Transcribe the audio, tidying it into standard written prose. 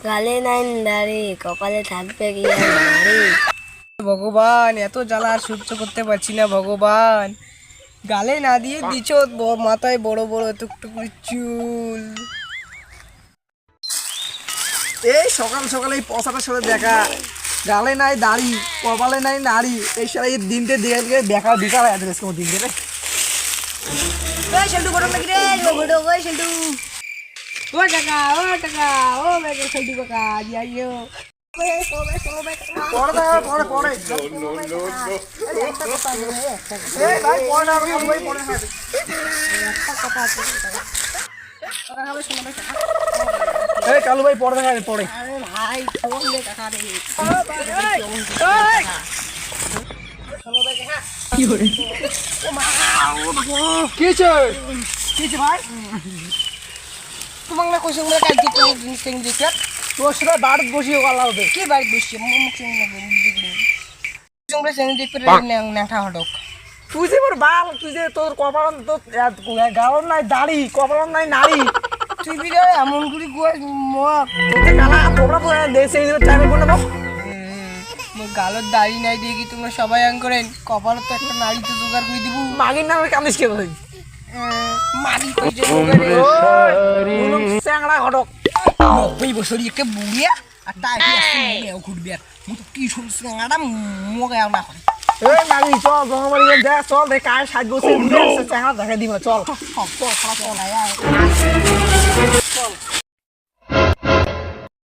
গালে নাই দাড়ি, কপালে থাকবে কি আর নারী। ভগবান, এত জ্বালা আর সহ্য করতে পারছি না ভগবান। গালে না দিয়ে দিছ, মাথায় বড় বড় টুকটুক চুল। এই সকাল সকালে এই পচাটার সাথে দেখা, গালে নাই দাড়ি, কপালে নাই নাড়ি, এই সারা এই দিনটা দিয়ে গিয়ে বেকার বেকার অ্যাড্রেস কোনো দিন রে। ওই সেলটু বড় নাকি রে, ওই সেলটু, ও কাকা, ও বেটা সেলটু কাকা, যাইও। পরে দেখা, পরে পরে এই ভাই পরে না, ভাই পরে না। এই কালু ভাই পরে দেখা, পরে। আরে ভাই ফোন দে কাকা রে। কিছে ভাই? তোমাক না কইছো না কাজ দিতে সিং দিতে। তোর সাথে বাড়িতে বসিয়ে গলা হবে। কি বাড়ি বসছি মুখ সিং না সঙ্গে সিং দিতে নেঠা হটক। তুই যে মোর বাল, তুই যে তোর কপাল, তোর গালন নাই দাড়ি, কপালন নাই নাড়ি, তুই বিরে এমন করে গুয়া মুখ তোকে গালা তোমরা তো দেশে টাইমে কোন নেবো। মোর গালত দাড়ি নাই দিয়ে কি তোমরা সবাই আং করেন? কপালত তো একটা নাড়ি তো জোগাড় করে দিব। মাগির নামে কান্দিস কে ভাই? মারি কই যে জোগাড়ে চ্যাংড়া ঘটক 90 বছর একে বুড়িয়া আর তাই আসছে মুখে ঘুরবে আর মুখ কি শুনছ গাড়া মুখে আর না করে। এই মাগি চল জঙ্গমারি যা, চল রে কায় 60 বছর চ্যাংড়া দেখা দিব চল। সব তো খারাপ চলাই